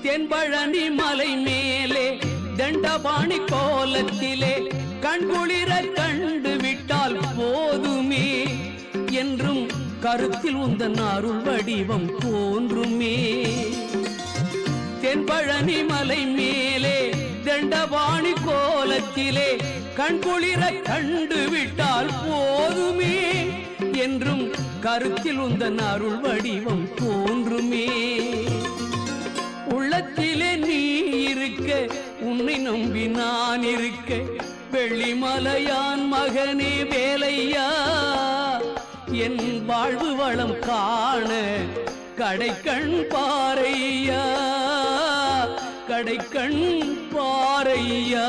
தென்பழனி மலை மேலே தண்டபாணி கோலத்திலே கண்குளிர கண்டு விட்டால் போதுமே என்றும் கருத்தில் உந்தன் அருள் வடிவம் தோன்றுமே. தென்பழனி மலை மேலே தண்டபாணி கோலத்திலே கண்குளிர கண்டு விட்டால் போதுமே என்றும் கருத்தில் உந்தன் அருள் வடிவம் தோன்றுமே. உள்ளத்திலே நீ இருக்க உன்னை நம்பி நான் இருக்க வெள்ளிமலையான் மகனே வேலையா என் வாழ்வு வளம் காண கடைக்கண் பாறையா கடைக்கண் பாறையா.